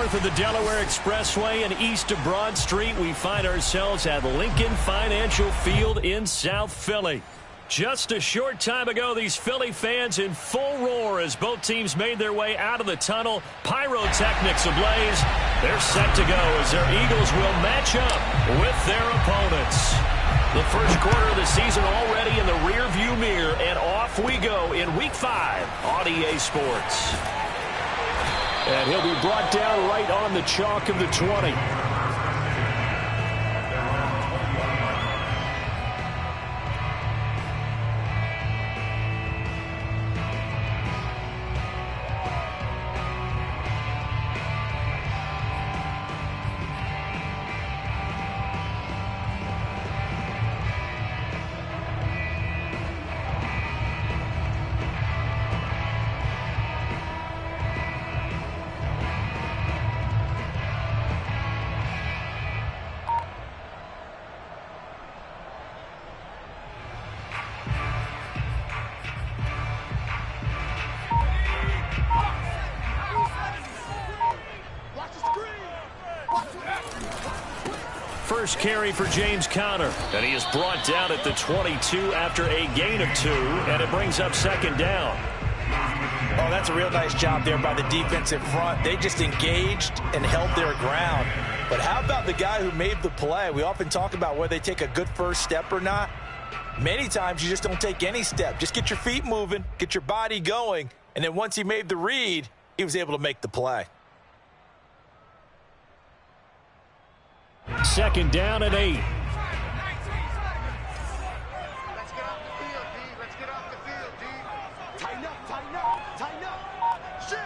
north of the Delaware Expressway and east of Broad Street, we find ourselves at Lincoln Financial Field in South Philly. Just a short time ago, these Philly fans in full roar as both teams made their way out of the tunnel. Pyrotechnics ablaze. They're set to go as their Eagles will match up with their opponents. The first quarter of the season already in the rearview mirror, and off we go in Week 5 on EA Sports. And he'll be brought down right on the chalk of the 20. First carry for James Conner, and he is brought down at the 22 after a gain of 2, and it brings up second down. Oh, that's a real nice job there by the defensive front. They just engaged and held their ground. But how about the guy who made the play? We often talk about whether they take a good first step or not. Many times you just don't take any step. Just get your feet moving, get your body going, and then once he made the read, he was able to make the play. Second down and 8. Let's get off the field, D. Let's get off the field, D. Tighten up, tighten up, tighten up. Shit.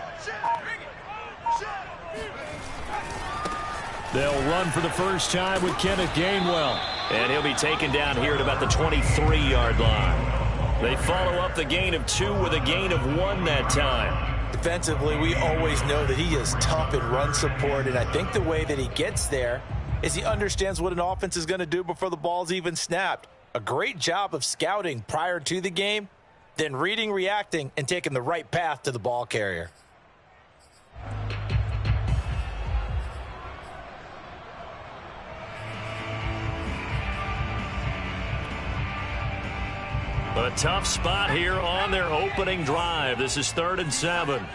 They'll run for the first time with Kenneth Gainwell. And he'll be taken down here at about the 23-yard line. They follow up the gain of 2 with a gain of 1 that time. Defensively, we always know that he is tough in run support, and I think the way that he gets there is he understands what an offense is going to do before the ball's even snapped. A great job of scouting prior to the game, then reading, reacting, and taking the right path to the ball carrier. A tough spot here on their opening drive. This is 3rd and 7.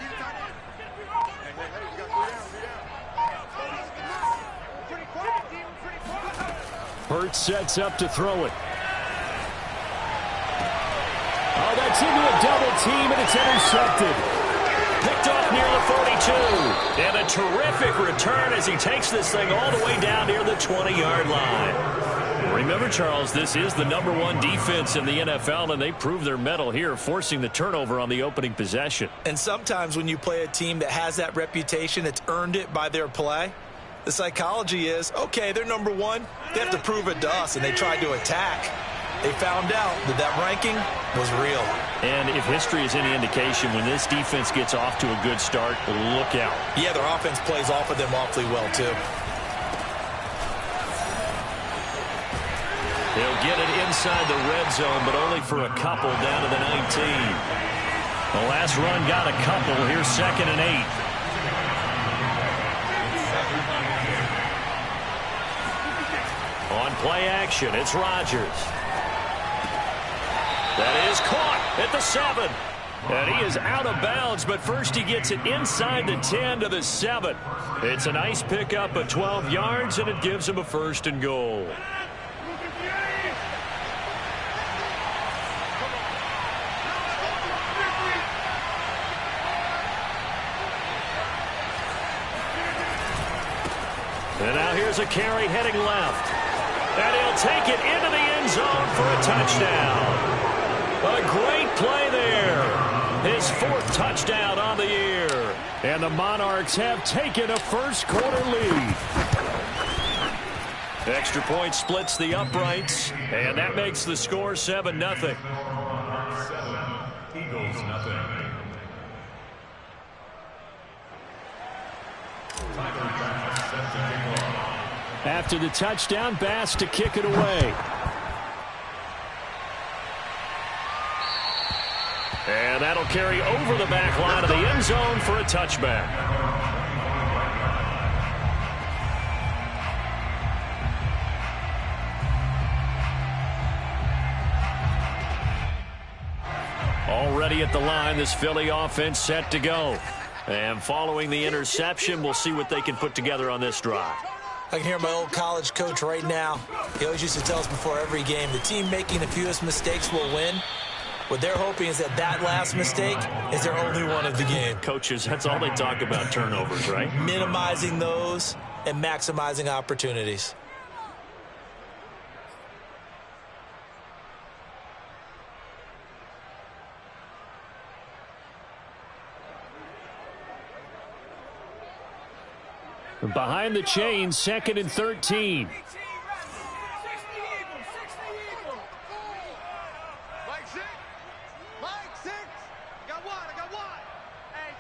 Hurts sets up to throw it. Oh, that's into a double team, and it's intercepted. Picked off near the 42. And a terrific return as he takes this thing all the way down near the 20-yard line. Remember, Charles, this is the #1 defense in the NFL, and they prove their mettle here, forcing the turnover on the opening possession. And sometimes when you play a team that has that reputation, it's earned it by their play. The psychology is, okay, they're #1. They have to prove it to us, and they tried to attack. They found out that that ranking was real. And if history is any indication, when this defense gets off to a good start, look out. Yeah, their offense plays off of them awfully well, too. They'll get it inside the red zone, but only for a couple down to the 19. The last run got a couple. Here's 2nd and 8. On play action, it's Rodgers. That is caught at the 7. And he is out of bounds, but first he gets it inside the 10 to the 7. It's a nice pickup of 12 yards, and it gives him a 1st and goal. And now here's a carry heading left. And he'll take it into the end zone for a touchdown. A great play there. His 4th touchdown on the year. And the Monarchs have taken a first quarter lead. Extra point splits the uprights. And that makes the score 7-0. Eagles, nothing. After the touchdown, Bass to kick it away. And that'll carry over the back line of the end zone for a touchback. Already at the line, this Philly offense set to go. And following the interception, we'll see what they can put together on this drive. I can hear my old college coach right now. He always used to tell us before every game, the team making the fewest mistakes will win. What they're hoping is that last mistake is their only one of the game. Coaches, that's all they talk about, turnovers, right? Minimizing those and maximizing opportunities. Behind the chains, 2nd and 13. Mike 6. Mike 6. I got one. Hey,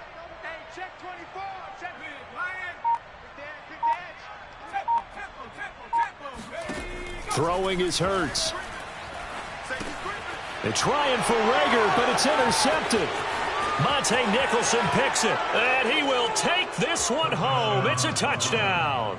check 24. Check it. Lion. Tempo. Throwing is Hurts. They're trying for Rager, but it's intercepted. Monte Nicholson picks it, and he will take this one home. It's a touchdown.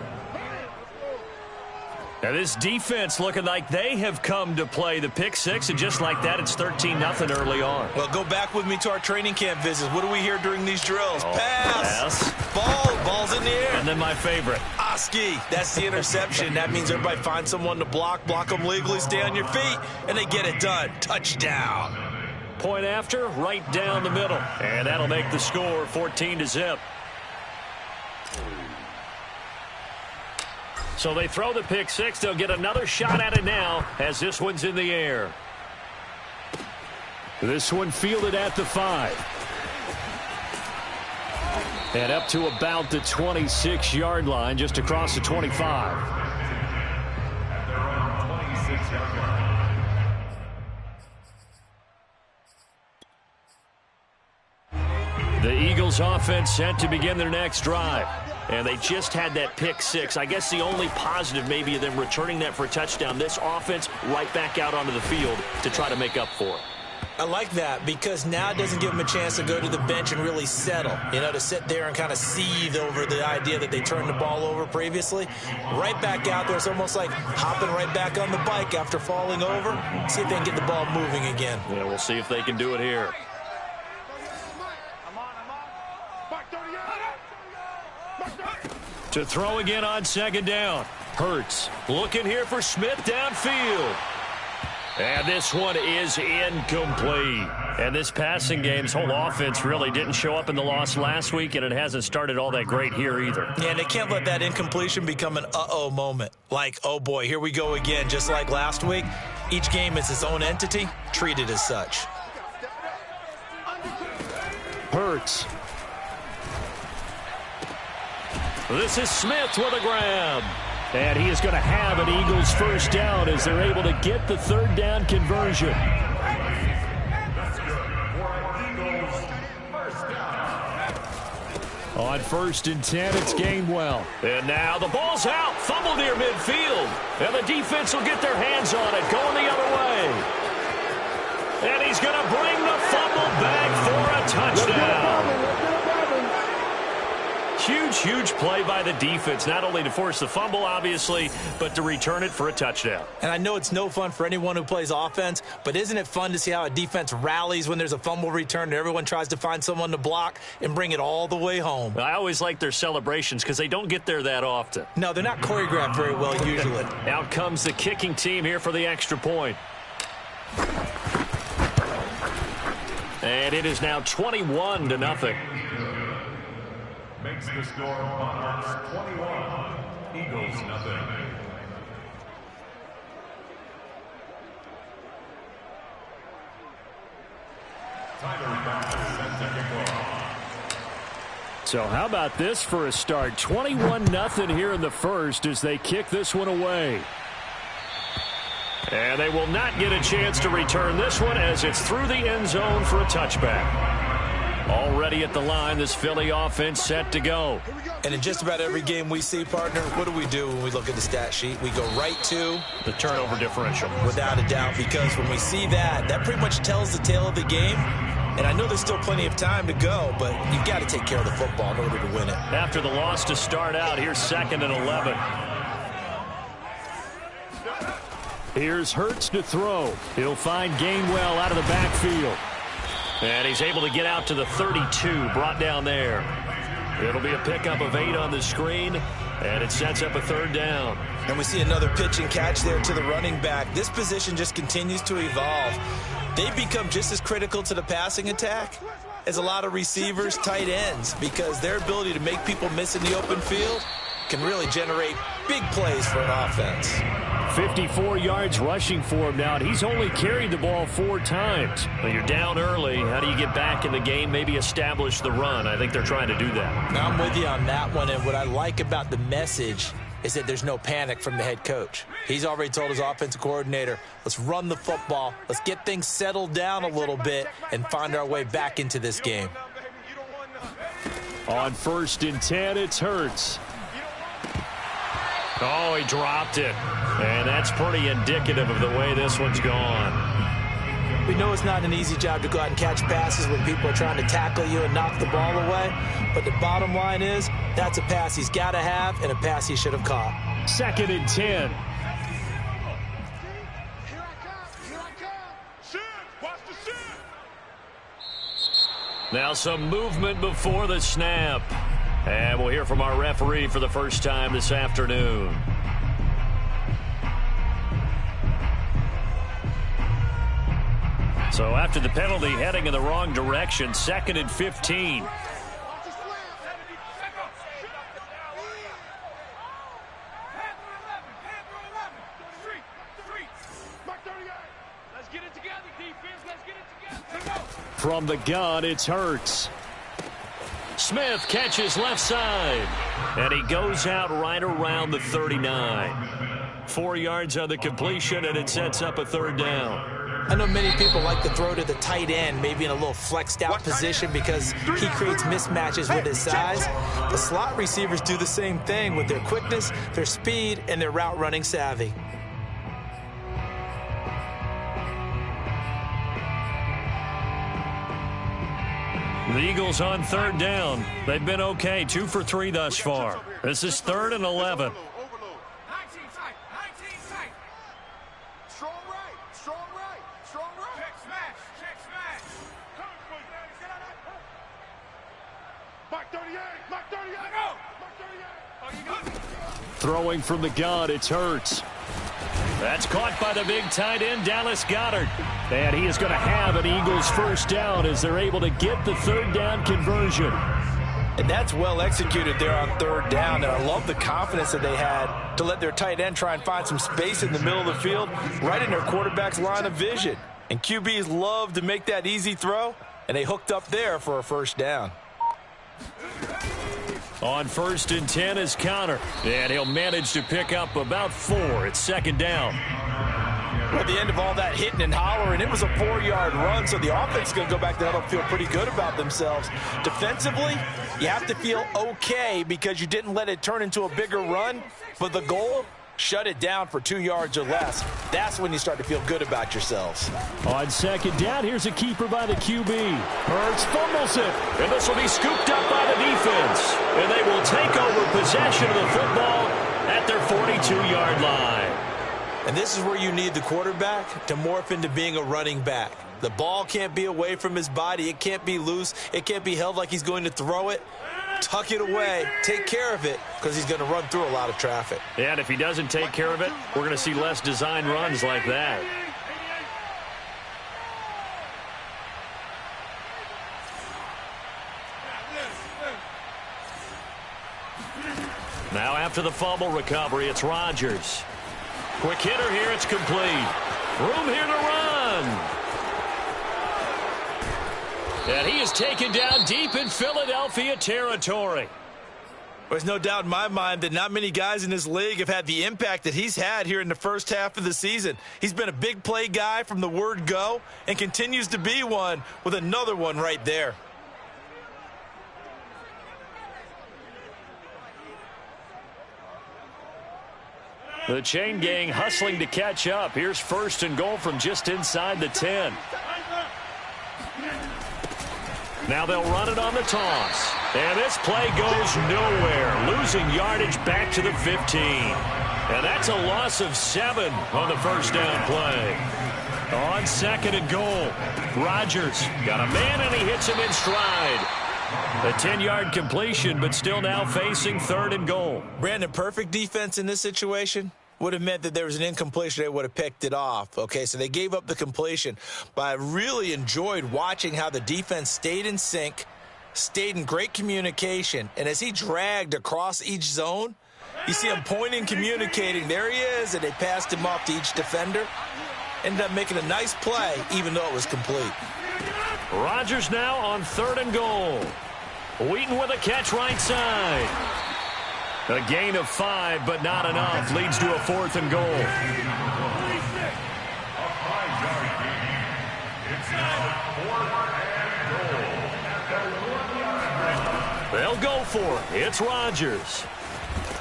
Now this defense looking like they have come to play the pick six, and just like that, it's 13-0 early on. Well, go back with me to our training camp visits. What do we hear during these drills? Pass. Ball's in the air. And then my favorite. Oski, that's the interception. That means everybody finds someone to block them legally, stay on your feet, and they get it done. Touchdown. Point after, right down the middle. And that'll make the score 14-0. So they throw the pick six. They'll get another shot at it now as this one's in the air. This one fielded at the 5. And up to about the 26-yard line, just across the 25. The Eagles offense set to begin their next drive. And they just had that pick six. I guess the only positive maybe of them returning that for a touchdown. This offense right back out onto the field to try to make up for it. I like that because now it doesn't give them a chance to go to the bench and really settle. You know, to sit there and kind of seethe over the idea that they turned the ball over previously. Right back out there. It's almost like hopping right back on the bike after falling over. See if they can get the ball moving again. Yeah, we'll see if they can do it here. To throw again on 2nd down. Hurts looking here for Smith downfield. And this one is incomplete. And this passing game's whole offense really didn't show up in the loss last week, and it hasn't started all that great here either. Yeah, and they can't let that incompletion become an uh-oh moment. Like, oh boy, here we go again, just like last week. Each game is its own entity, treated as such. Hurts. This is Smith with a grab. And he is going to have an Eagles first down as they're able to get the 3rd down conversion. On 1st and 10, it's Gainwell. And now the ball's out. Fumble near midfield. And the defense will get their hands on it, going the other way. And he's going to bring the fumble back for a touchdown. Huge play by the defense, not only to force the fumble, obviously, but to return it for a touchdown. And I know it's no fun for anyone who plays offense, but isn't it fun to see how a defense rallies when there's a fumble return and everyone tries to find someone to block and bring it all the way home? I always like their celebrations because they don't get there that often. No, they're not choreographed very well usually. Out comes the kicking team here for the extra point. And it is now 21-0. Makes the score Monarchs 21, Eagles nothing. So how about this for a start? 21-0 here in the first as they kick this one away. And they will not get a chance to return this one as it's through the end zone for a touchback. Already at the line, this Philly offense set to go. And in just about every game we see, partner, what do we do when we look at the stat sheet? We go right to the turnover differential. Without a doubt, because when we see that, that pretty much tells the tale of the game. And I know there's still plenty of time to go, but you've got to take care of the football in order to win it. After the loss to start out, here's 2nd and 11. Here's Hurts to throw. He'll find Gainwell out of the backfield. And he's able to get out to the 32, brought down there. It'll be a pickup of 8 on the screen, and it sets up a 3rd down. And we see another pitch and catch there to the running back. This position just continues to evolve. They've become just as critical to the passing attack as a lot of receivers, tight ends, because their ability to make people miss in the open field can really generate big plays for an offense. 54 yards rushing for him now, and he's only carried the ball 4 times. But you're down early. How do you get back in the game, maybe establish the run? I think they're trying to do that. Now I'm with you on that one, and what I like about the message is that there's no panic from the head coach. He's already told his offensive coordinator, let's run the football, let's get things settled down a little bit and find our way back into this game. On 1st and 10, it's Hurts. Oh, he dropped it. And that's pretty indicative of the way this one's gone. We know it's not an easy job to go out and catch passes when people are trying to tackle you and knock the ball away. But the bottom line is, that's a pass he's got to have and a pass he should have caught. 2nd and 10. Here I come. Shoot. Watch the shoot. Now some movement before the snap. And we'll hear from our referee for the first time this afternoon. So after the penalty, heading in the wrong direction, 2nd and 15. Let's get it together, defense. Let's get it together. From the gun, it's Hurts. Smith catches left side, and he goes out right around the 39. 4 yards on the completion, and it sets up a 3rd down. I know many people like to throw to the tight end, maybe in a little flexed out position because he creates mismatches with his size. The slot receivers do the same thing with their quickness, their speed, and their route running savvy. The Eagles on 3rd down. They've been okay, 2 for 3 thus far. This is 3rd and 11. Throwing from the gun, it's Hurts. That's caught by the big tight end, Dallas Goedert. And he is going to have an Eagles 1st down as they're able to get the 3rd down conversion. And that's well executed there on 3rd down. And I love the confidence that they had to let their tight end try and find some space in the middle of the field, right in their quarterback's line of vision. And QBs love to make that easy throw, and they hooked up there for a 1st down. On 1st and 10 is Connor, and he'll manage to pick up about 4. It's 2nd down. At the end of all that hitting and hollering, it was a 4-yard run, so the offense is going to go back to huddle and feel pretty good about themselves. Defensively, you have to feel okay because you didn't let it turn into a bigger run, but the goal, shut it down for 2 yards or less. That's when you start to feel good about yourselves. On 2nd down, here's a keeper by the QB. Hurts fumbles it, and this will be scooped up by the defense. And they will take over possession of the football at their 42-yard line. And this is where you need the quarterback to morph into being a running back. The ball can't be away from his body. It can't be loose. It can't be held like he's going to throw it. Tuck it away. Take care of it because he's going to run through a lot of traffic. Yeah, and if he doesn't take care of it, we're going to see less design runs like that. Now after the fumble recovery, it's Rodgers. Quick hitter here, it's complete. Room here to run. And he is taken down deep in Philadelphia territory. There's no doubt in my mind that not many guys in this league have had the impact that he's had here in the first half of the season. He's been a big play guy from the word go and continues to be one with another one right there. The chain gang hustling to catch up. Here's 1st and goal from just inside the 10. Now they'll run it on the toss. And this play goes nowhere. Losing yardage back to the 15. And that's a loss of 7 on the 1st down play. On second and goal, Rodgers got a man, and he hits him in stride. A 10-yard completion, but still now facing third and goal. Brandon, perfect defense in this situation would have meant that there was an incompletion. They would have picked it off. Okay, so they gave up the completion. But I really enjoyed watching how the defense stayed in sync, stayed in great communication. And as he dragged across each zone, you see him pointing, communicating. There he is, and they passed him off to each defender. Ended up making a nice play, even though it was complete. Rodgers now on third and goal. Wheaton with a catch right side. A gain of 5, but not enough. Leads to a fourth and goal. They'll go for it. It's Rodgers.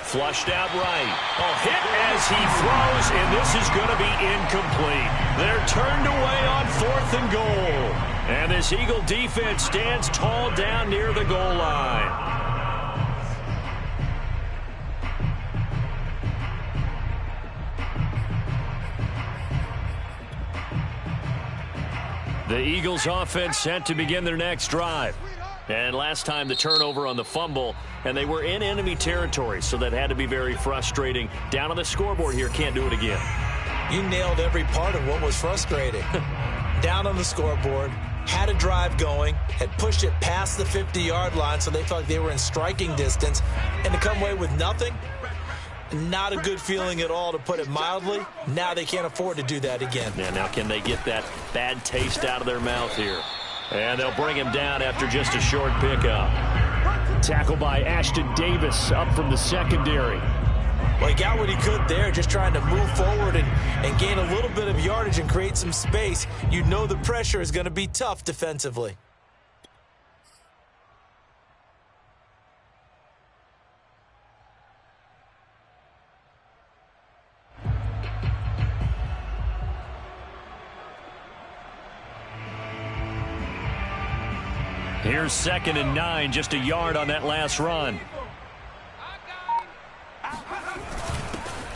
Flushed out right. A hit as he throws, and this is going to be incomplete. They're turned away on fourth and goal. And this Eagle defense stands tall down near the goal line. The Eagles offense set to begin their next drive. And last time the turnover on the fumble, and they were in enemy territory, so that had to be very frustrating. Down on the scoreboard here, can't do it again. You nailed every part of what was frustrating. Down on the scoreboard, had a drive going, had pushed it past the 50-yard line, so they felt like they were in striking distance, and to come away with nothing, not a good feeling at all, to put it mildly. Now they can't afford to do that again. Yeah, now can they get that bad taste out of their mouth here? And they'll bring him down after just a short pickup. Tackle by Ashton Davis up from the secondary. Well, he got what he could there, just trying to move forward and gain a little bit of yardage and create some space. You know the pressure is going to be tough defensively. Here's 2nd and 9, just a yard on that last run.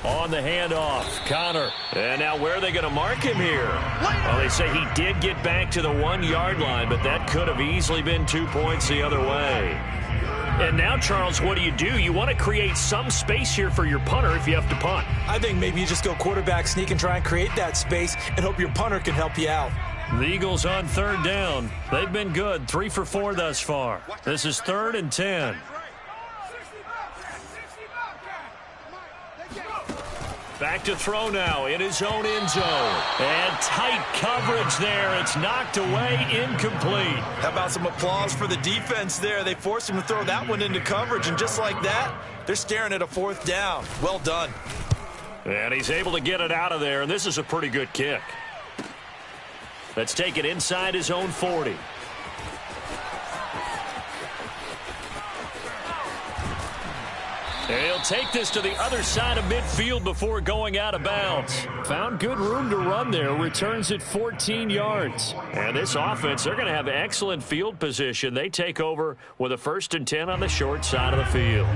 On the handoff, Connor. And now where are they going to mark him here? Well, they say he did get back to the 1-yard line, but that could have easily been 2 points the other way. And now, Charles, what do? You want to create some space here for your punter if you have to punt. I think maybe you just go quarterback sneak and try and create that space and hope your punter can help you out. The Eagles on third down. They've been good, 3 for 4 thus far. This is 3rd and 10. Back to throw now in his own end zone. And tight coverage there. It's knocked away, incomplete. How about some applause for the defense there? They forced him to throw that one into coverage, and just like that, they're staring at a 4th down. Well done. And he's able to get it out of there, and this is a pretty good kick. Let's take it inside his own 40. And he'll take this to the other side of midfield before going out of bounds. Found good room to run there. Returns at 14 yards. And this offense, they're going to have excellent field position. They take over with a 1st and 10 on the short side of the field.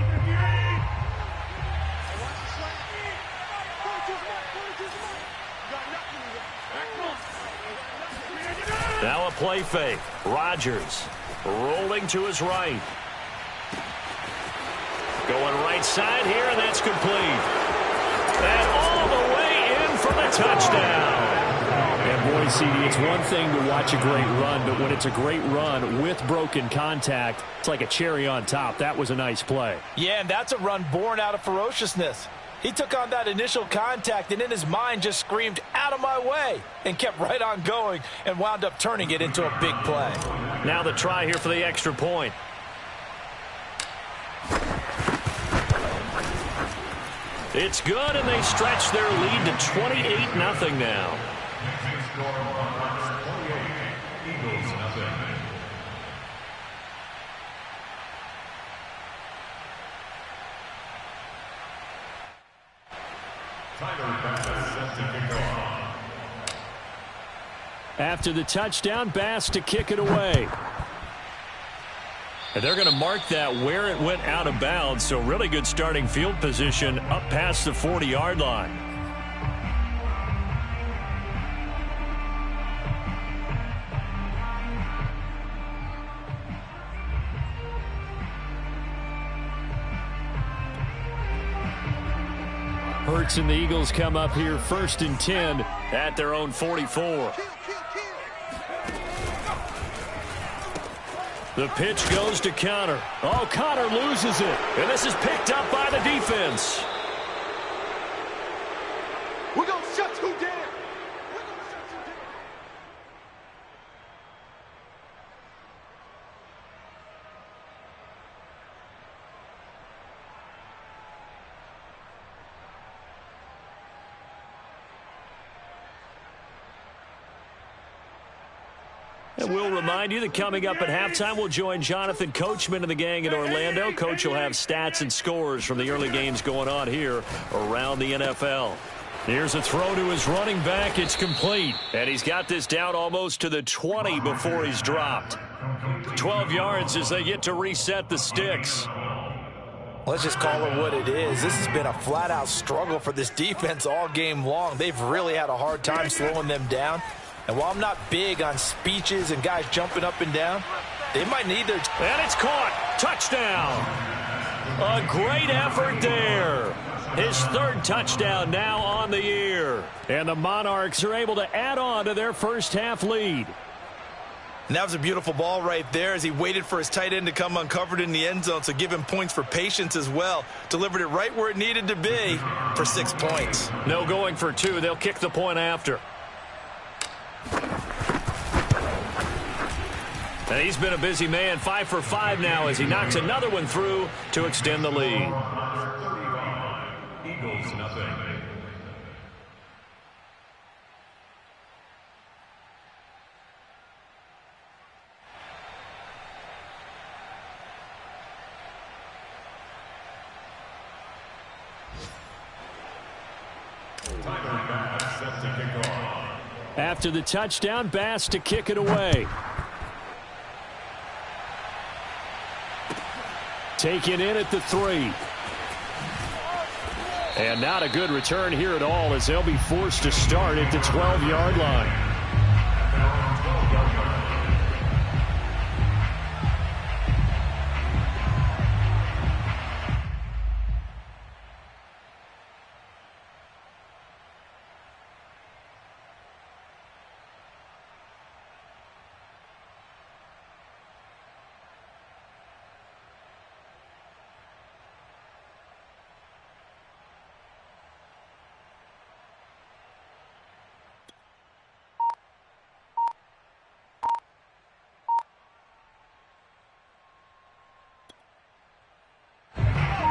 Now a play fake. Rodgers rolling to his right. Going right side here, and that's complete. And all the way in for the touchdown. And boy, CD, it's one thing to watch a great run, but when it's a great run with broken contact, it's like a cherry on top. That was a nice play. Yeah, and that's a run born out of ferociousness. He took on that initial contact and in his mind just screamed, "Out of my way," and kept right on going and wound up turning it into a big play. Now the try here for the extra point. It's good, and they stretch their lead to 28-0 now. After the touchdown, Bass to kick it away. And they're going to mark that where it went out of bounds, so really good starting field position up past the 40-yard line. Hurts and the Eagles come up here 1st and 10 at their own 44. The pitch goes to Connor. Oh, Connor loses it. And this is picked up by the defense. We're going to shut you down. We're going to shut you down. And we'll remind you that coming up at halftime, we'll join Jonathan Coachman and the gang in Orlando. Coach will have stats and scores from the early games going on here around the NFL. Here's a throw to his running back. It's complete. And he's got this down almost to the 20 before he's dropped. 12 yards as they get to reset the sticks. Let's just call it what it is. This has been a flat-out struggle for this defense all game long. They've really had a hard time slowing them down. And while I'm not big on speeches and guys jumping up and down, they might need their... And it's caught. Touchdown. A great effort there. His 3rd touchdown now on the year. And the Monarchs are able to add on to their first half lead. And that was a beautiful ball right there as he waited for his tight end to come uncovered in the end zone, so give him points for patience as well. Delivered it right where it needed to be for 6 points. No going for 2. They'll kick the point after. And he's been a busy man, 5 for 5 now as he knocks another one through to extend the lead. Eagles nothing. After the touchdown, Bass to kick it away. Taken in at the 3. And not a good return here at all as they'll be forced to start at the 12-yard line.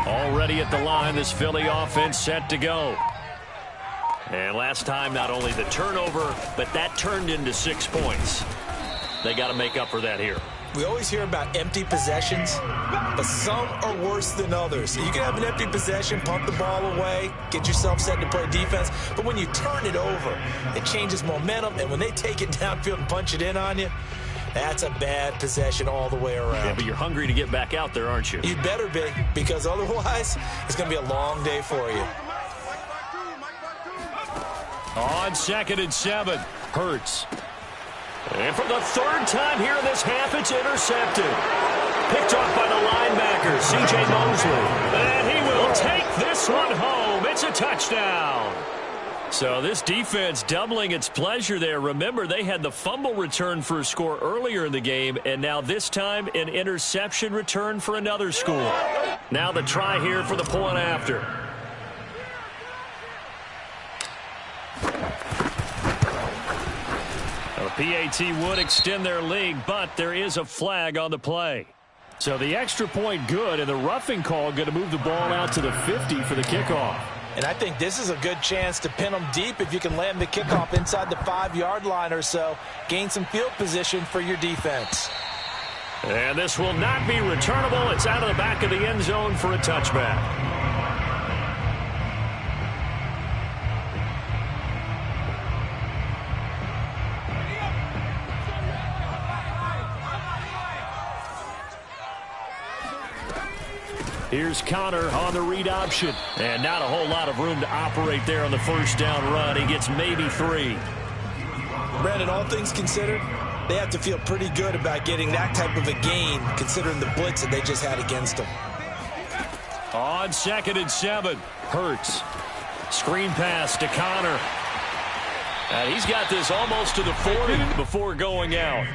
Already at the line, this Philly offense set to go. And last time, not only the turnover, but that turned into 6 points. They got to make up for that here. We always hear about empty possessions, but some are worse than others. You can have an empty possession, pump the ball away, get yourself set to play defense, but when you turn it over, it changes momentum, and when they take it downfield and punch it in on you, that's a bad possession all the way around. Yeah, but you're hungry to get back out there, aren't you? You'd better be, because otherwise, it's going to be a long day for you. On 2nd and 7, Hurts. And for the 3rd time here in this half, it's intercepted. Picked off by the linebacker, C.J. Mosley. And he will take this one home. It's a touchdown. So this defense doubling its pleasure there. Remember, they had the fumble return for a score earlier in the game, and now this time an interception return for another score. Now the try here for the point after. PAT would extend their lead, but there is a flag on the play. So the extra point good, and the roughing call going to move the ball out to the 50 for the kickoff. And I think this is a good chance to pin them deep if you can land the kickoff inside the 5-yard line or so. Gain some field position for your defense. And this will not be returnable. It's out of the back of the end zone for a touchback. Here's Connor on the read option. And not a whole lot of room to operate there on the first down run. He gets maybe 3. Brandon, all things considered, they have to feel pretty good about getting that type of a gain, considering the blitz that they just had against them. On 2nd and 7, Hurts. Screen pass to Connor. And he's got this almost to the 40 before going out.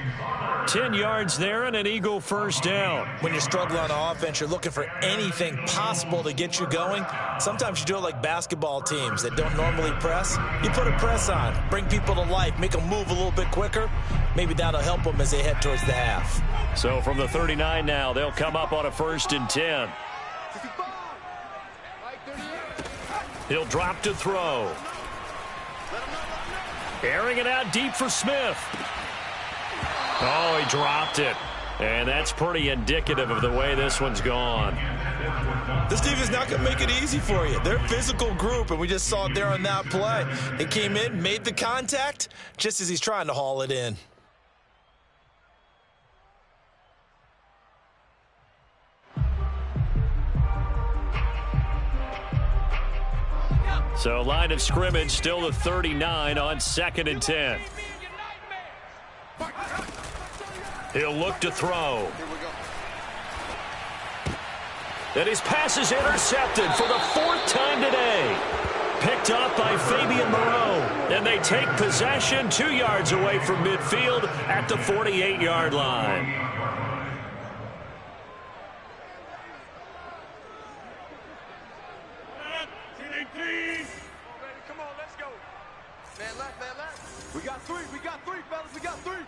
10 yards there and an Eagle first down. When you struggle on offense, you're looking for anything possible to get you going. Sometimes you do it like basketball teams that don't normally press. You put a press on, bring people to life, make them move a little bit quicker. Maybe that'll help them as they head towards the half. So from the 39 now, they'll come up on a 1st and 10. He'll drop to throw. Airing it out deep for Smith. Oh, he dropped it. And that's pretty indicative of the way this one's gone. This defense is not going to make it easy for you. They're a physical group, and we just saw it there on that play. They came in, made the contact, just as he's trying to haul it in. So line of scrimmage still the 39 on 2nd and 10. He'll look to throw. And his pass is intercepted for the 4th time today. Picked up by Fabian Moreau. And they take possession 2 yards away from midfield at the 48-yard line. Come on, let's go. Man left, We got three, fellas, we got three.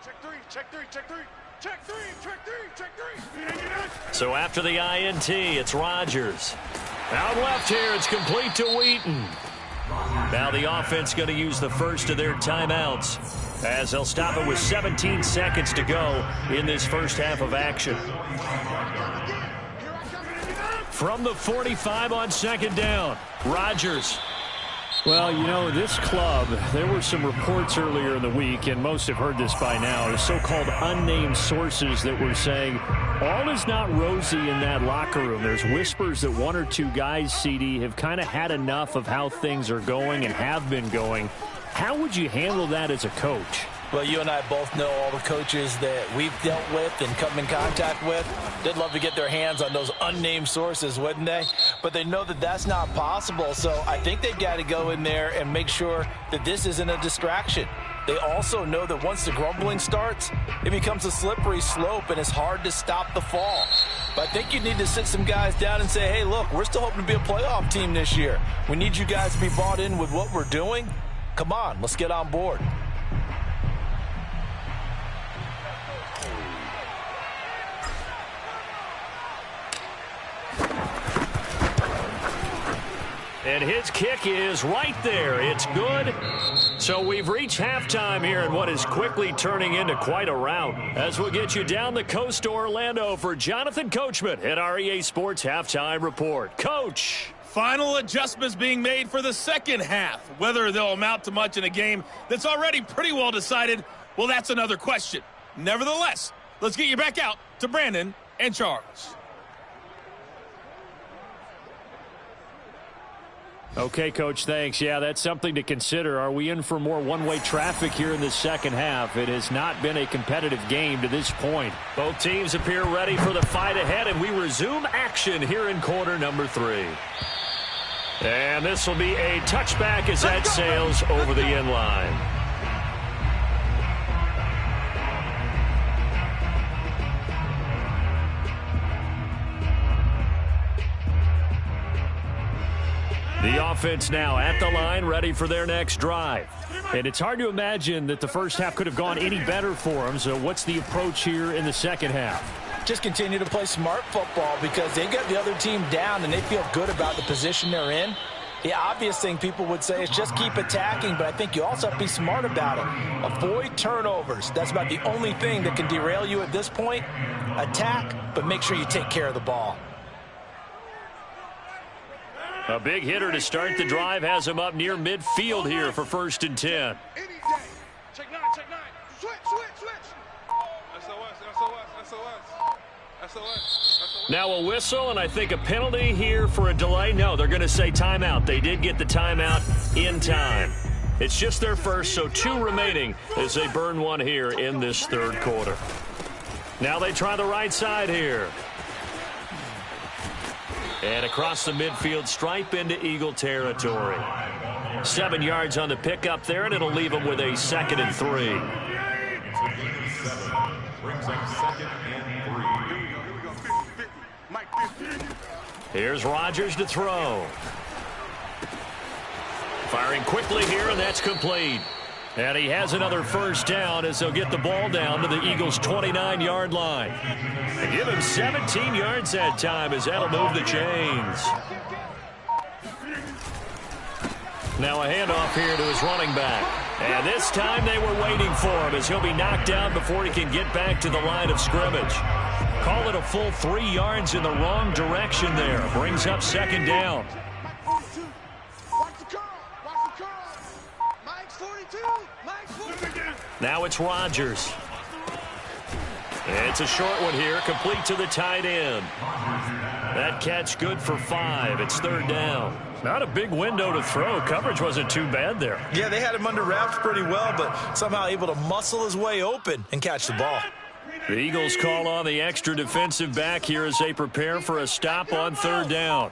Check three, check three, check three. Check three, check three, check three. So after the INT, it's Rodgers. Out left here, it's complete to Wheaton. Now the offense going to use the first of their timeouts as they'll stop it with 17 seconds to go in this first half of action. From the 45 on 2nd down, Rodgers. Well, you know, this club, there were some reports earlier in the week, and most have heard this by now, the so-called unnamed sources that were saying all is not rosy in that locker room. There's whispers that 1 or 2 guys, CD, have kind of had enough of how things are going and have been going. How would you handle that as a coach? Well, you and I both know all the coaches that we've dealt with and come in contact with. They'd love to get their hands on those unnamed sources, wouldn't they? But they know that that's not possible, so I think they've got to go in there and make sure that this isn't a distraction. They also know that once the grumbling starts, it becomes a slippery slope, and it's hard to stop the fall. But I think you need to sit some guys down and say, hey, look, we're still hoping to be a playoff team this year. We need you guys to be bought in with what we're doing. Come on, let's get on board. And his kick is right there. It's good. So we've reached halftime here in what is quickly turning into quite a rout. As we'll get you down the coast to Orlando for Jonathan Coachman at our EA Sports Halftime Report. Coach. Final adjustments being made for the second half. Whether they'll amount to much in a game that's already pretty well decided, well, that's another question. Nevertheless, let's get you back out to Brandon and Charles. Okay, Coach, thanks. Yeah, that's something to consider. Are we in for more one-way traffic here in the second half? It has not been a competitive game to this point. Both teams appear ready for the fight ahead, and we resume action here in quarter number 3. And this will be a touchback as that sails over the end line. The offense now at the line, ready for their next drive. And it's hard to imagine that the first half could have gone any better for them. So what's the approach here in the second half? Just continue to play smart football because they got the other team down and they feel good about the position they're in. The obvious thing people would say is just keep attacking, but I think you also have to be smart about it. Avoid turnovers. That's about the only thing that can derail you at this point. Attack, but make sure you take care of the ball. A big hitter to start the drive has him up near midfield here for 1st and 10. Any day. Check 9, check 9. Switch, switch, switch. SOS. Now a whistle, and I think a penalty here for a delay. No, they're going to say timeout. They did get the timeout in time. It's just their first, so 2 remaining as they burn 1 here in this 3rd quarter. Now they try the right side here. And across the midfield stripe into Eagle territory. 7 yards on the pickup there, and it'll leave them with a 2nd and 3. Brings up 2nd and 3. Here's Rodgers to throw. Firing quickly here, and that's complete. And he has another first down as they'll get the ball down to the Eagles' 29-yard line. And give him 17 yards that time as that'll move the chains. Now a handoff here to his running back. And this time they were waiting for him as he'll be knocked down before he can get back to the line of scrimmage. Call it a full 3 yards in the wrong direction there. Brings up 2nd down. Now it's Rodgers. It's a short one here, complete to the tight end. That catch good for 5. It's 3rd down. Not a big window to throw. Coverage wasn't too bad there. Yeah, they had him under wraps pretty well, but somehow able to muscle his way open and catch the ball. The Eagles call on the extra defensive back here as they prepare for a stop on 3rd down.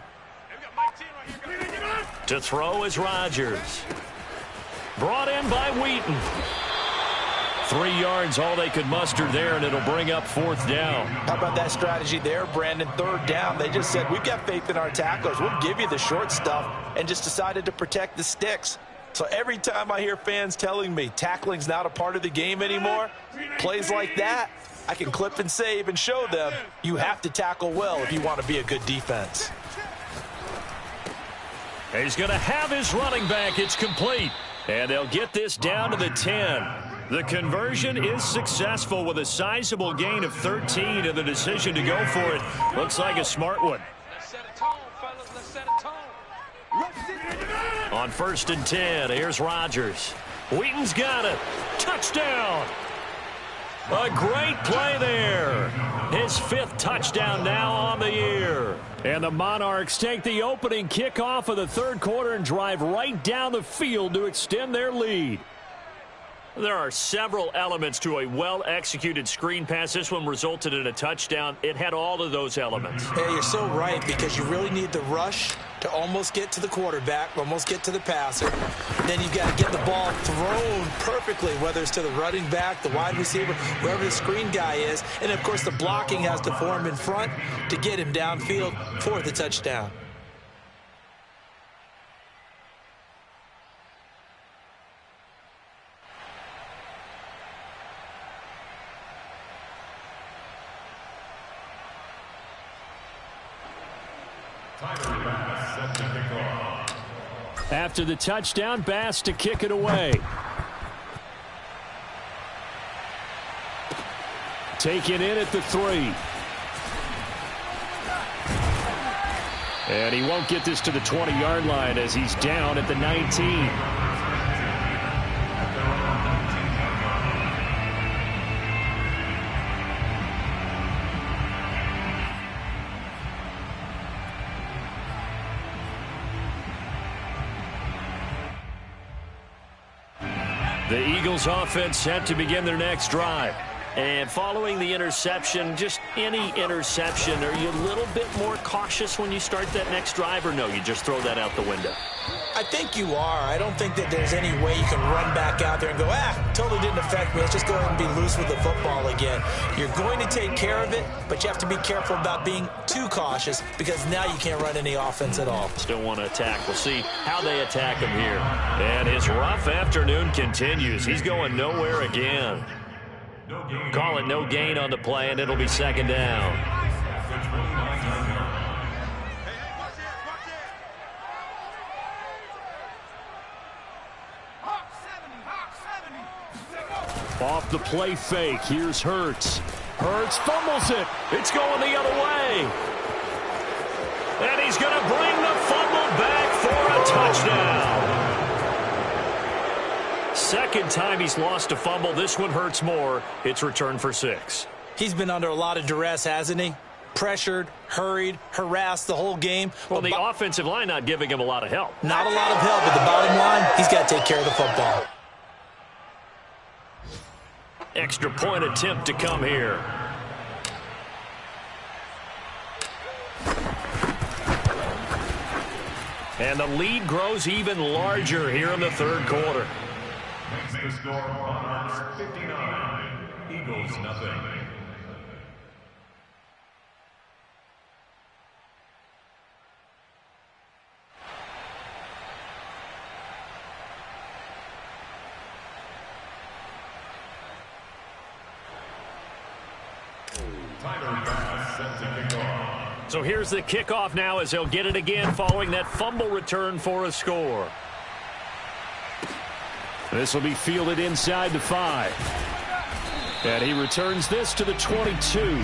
To throw is Rodgers. Brought in by Wheaton. 3 yards, all they could muster there, and it'll bring up 4th down. How about that strategy there, Brandon? 3rd down. They just said, we've got faith in our tacklers. We'll give you the short stuff, and just decided to protect the sticks. So every time I hear fans telling me tackling's not a part of the game anymore, plays like that, I can clip and save and show them you have to tackle well if you want to be a good defense. He's going to have his running back. It's complete. And they'll get this down to the 10. The conversion is successful with a sizable gain of 13, and the decision to go for it looks like a smart one. Let's set a tone, fellas. Let's set a tone. On 1st and 10, here's Rodgers. Wheaton's got it. Touchdown. A great play there. His 5th touchdown now on the year. And the Monarchs take the opening kickoff of the 3rd quarter and drive right down the field to extend their lead. There are several elements to a well-executed screen pass. This one resulted in a touchdown. It had all of those elements. Yeah, you're so right, because you really need the rush to almost get to the quarterback, almost get to the passer. Then you've got to get the ball thrown perfectly, whether it's to the running back, the wide receiver, wherever the screen guy is. And, of course, the blocking has to form in front to get him downfield for the touchdown. After the touchdown, Bass to kick it away. Taken in at the 3. And he won't get this to the 20-yard line as he's down at the 19. The Eagles offense set to begin their next drive. And following the interception, just any interception, are you a little bit more cautious when you start that next drive, or no, you just throw that out the window? I think you are. I don't think that there's any way you can run back out there and go, totally didn't affect me. Let's just go ahead and be loose with the football again. You're going to take care of it, but you have to be careful about being too cautious, because now you can't run any offense at all. Still want to attack. We'll see how they attack him here. And his rough afternoon continues. He's going nowhere again. Call it no gain on the play, and it'll be 2nd down. Off the play fake, here's Hurts. Hurts fumbles it. It's going the other way. And he's going to bring the fumble back for a touchdown. 2nd time he's lost a fumble. This one hurts more. It's returned for 6. He's been under a lot of duress, hasn't he? Pressured, hurried, harassed the whole game. Well, the offensive line not giving him a lot of help. Not a lot of help, but the bottom line, he's got to take care of the football. Extra point attempt to come here. And the lead grows even larger here in the third quarter. Makes the score 159. Eagles nothing. So here's the kickoff now as he'll get it again following that fumble return for a score. This will be fielded inside the 5. And he returns this to the 22.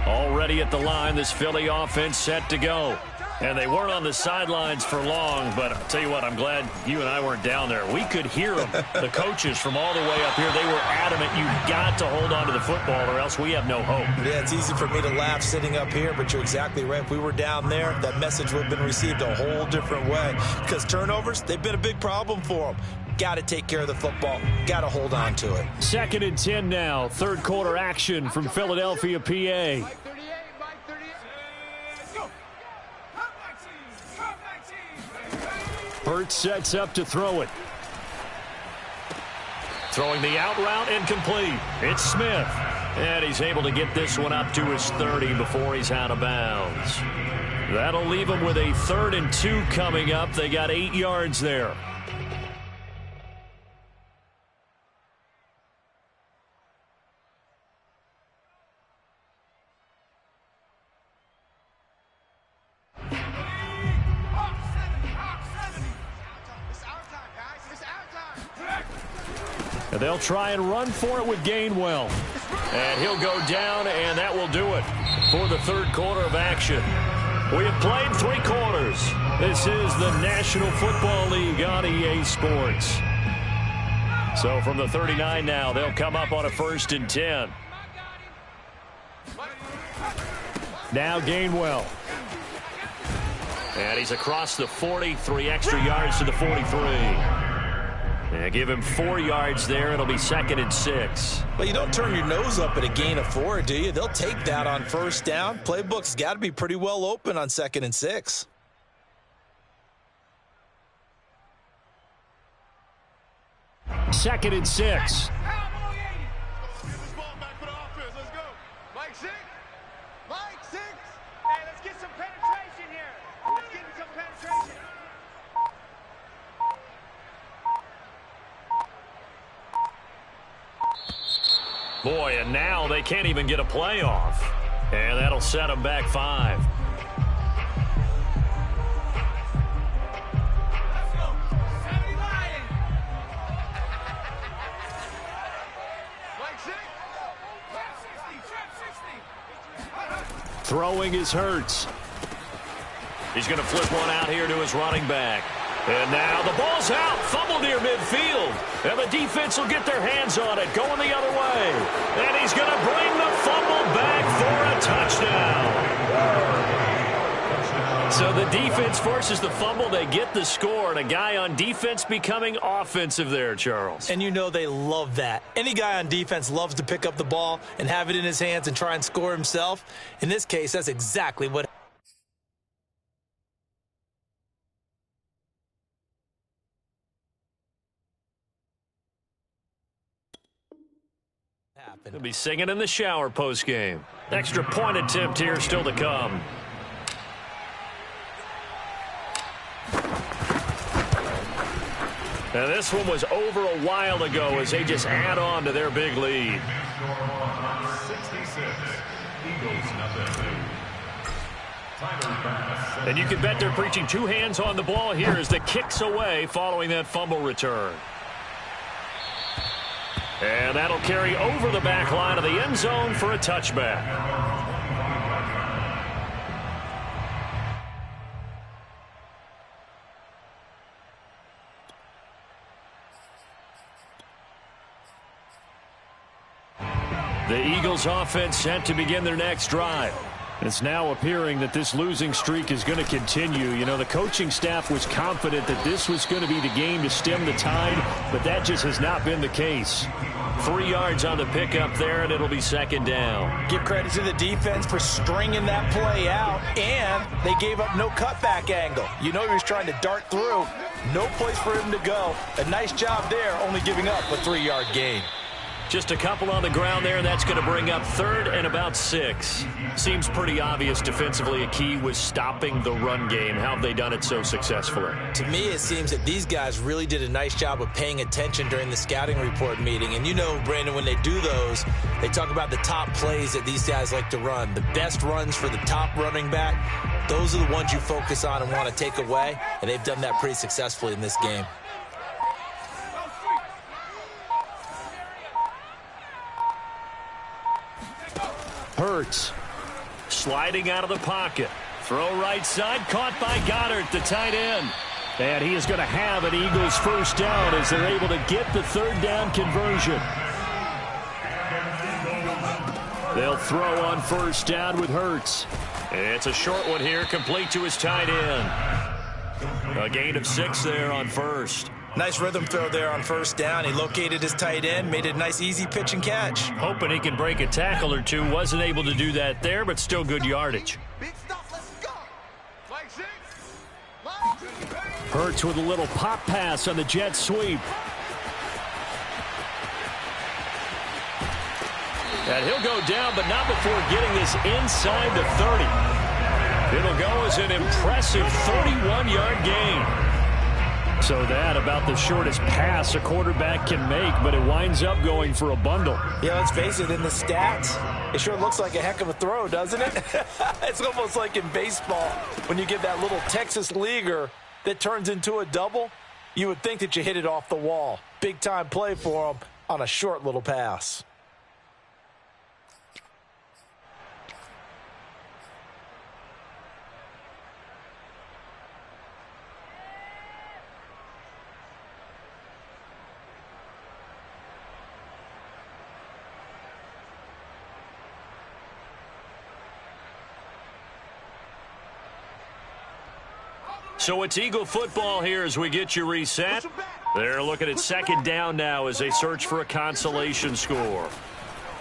Already at the line, this Philly offense set to go. And they weren't on the sidelines for long, but I'll tell you what, I'm glad you and I weren't down there. We could hear them, the coaches from all the way up here. They were adamant, you've got to hold on to the football or else we have no hope. Yeah, it's easy for me to laugh sitting up here, but you're exactly right. If we were down there, that message would have been received a whole different way. Because turnovers, they've been a big problem for them. Got to take care of the football. Got to hold on to it. 2nd and 10 now. Third quarter action from Philadelphia, PA. Burt sets up to throw it. Throwing the out route incomplete. It's Smith. And he's able to get this one up to his 30 before he's out of bounds. That'll leave him with a 3rd and 2 coming up. They got 8 yards there. And they'll try and run for it with Gainwell. And he'll go down, and that will do it for the third quarter of action. We have played 3 quarters. This is the National Football League on EA Sports. So from the 39 now, they'll come up on a 1st and 10. Now Gainwell. And he's across the 40, 3 extra yards to the 43. And give him 4 yards there. It'll be 2nd and 6. But you don't turn your nose up at a gain of 4, do you? They'll take that on 1st down. Playbook's got to be pretty well open on 2nd and 6. Second and 6. Boy, and now they can't even get a play off. And that'll set them back 5. Throwing is Hurts. He's going to flip one out here to his running back. And now the ball's out, fumbled near midfield. And the defense will get their hands on it, going the other way. And he's going to bring the fumble back for a touchdown. So the defense forces the fumble, they get the score, and a guy on defense becoming offensive there, Charles. And you know they love that. Any guy on defense loves to pick up the ball and have it in his hands and try and score himself. In this case, that's exactly what He'll be singing in the shower postgame. Extra point attempt here still to come. And this one was over a while ago as they just add on to their big lead. 66. Eagles nothing. And you can bet they're preaching 2 hands on the ball here as the kick's away following that fumble return. And that'll carry over the back line of the end zone for a touchback. The Eagles offense set to begin their next drive. It's now appearing that this losing streak is going to continue. You know, the coaching staff was confident that this was going to be the game to stem the tide, but that just has not been the case. 3 yards on the pickup there, and it'll be second down. Give credit to the defense for stringing that play out, and they gave up no cutback angle. You know he was trying to dart through. No place for him to go. A nice job there, only giving up a 3-yard gain. Just a couple on the ground there, and that's going to bring up 3rd and about 6. Seems pretty obvious defensively a key was stopping the run game. How have they done it so successfully? To me, it seems that these guys really did a nice job of paying attention during the scouting report meeting. And you know, Brandon, when they do those, they talk about the top plays that these guys like to run. The best runs for the top running back, those are the ones you focus on and want to take away. And they've done that pretty successfully in this game. Hurts sliding out of the pocket. Throw right side, caught by Goddard, the tight end. And he is going to have an Eagles first down as they're able to get the 3rd down conversion. They'll throw on first down with Hurts. It's a short one here, complete to his tight end. A gain of 6 there on first. Nice rhythm throw there on first down. He located his tight end, made it a nice easy pitch and catch. Hoping he can break a tackle or two. Wasn't able to do that there, but still good yardage. Big stuff, let's go. Flag 6. Hurts with a little pop pass on the jet sweep. And he'll go down, but not before getting this inside the 30. It'll go as an impressive 31-yard gain. So that about the shortest pass a quarterback can make, but it winds up going for a bundle. Yeah, let's face it, in the stats, it sure looks like a heck of a throw, doesn't it? It's almost like in baseball when you get that little Texas leaguer that turns into a double. You would think that you hit it off the wall. Big-time play for him on a short little pass. So it's Eagle football here as we get you reset. They're looking at second down now as they search for a consolation score.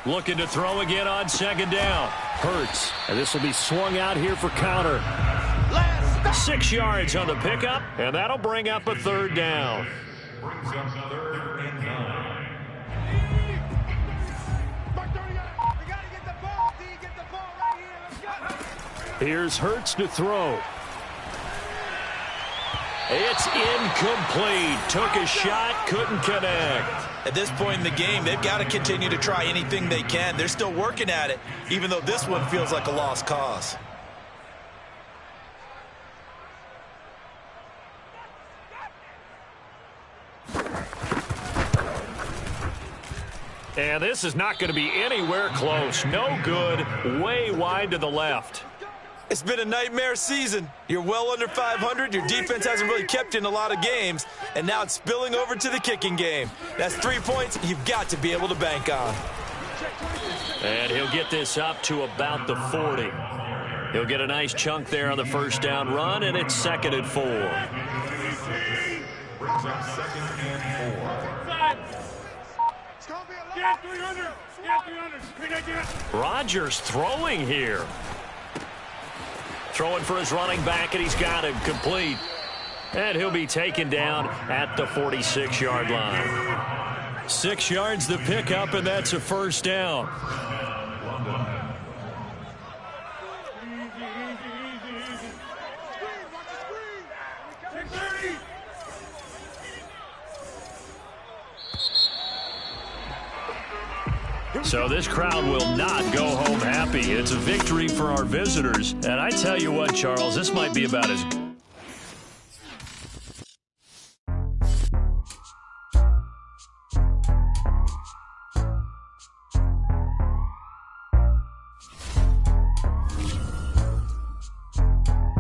Looking to throw again on second down. Hurts. And this will be swung out here for counter. 6 yards on the pickup, and that'll bring up a 3rd down. Brings up 3rd and 9. We got to get the ball, D. Get the ball right here. Let's go. Here's Hurts to throw. It's incomplete. Took a shot, couldn't connect. At this point in the game, they've got to continue to try anything they can. They're still working at it, even though this one feels like a lost cause. And this is not going to be anywhere close. No good. Way wide to the left. It's been a nightmare season. You're well under 500. Your defense hasn't really kept you in a lot of games. And now it's spilling over to the kicking game. That's 3 points you've got to be able to bank on. And he'll get this up to about the 40. He'll get a nice chunk there on the first down run, and it's 2nd and 4. Brings up 2nd and 4. It's going to be a lot. 300. 300. Rodgers throwing here. Throwing for his running back, and he's got him complete. And he'll be taken down at the 46-yard line. 6 yards the pickup, and that's a first down. So this crowd will not go home happy. It's a victory for our visitors. And I tell you what, Charles, this might be about as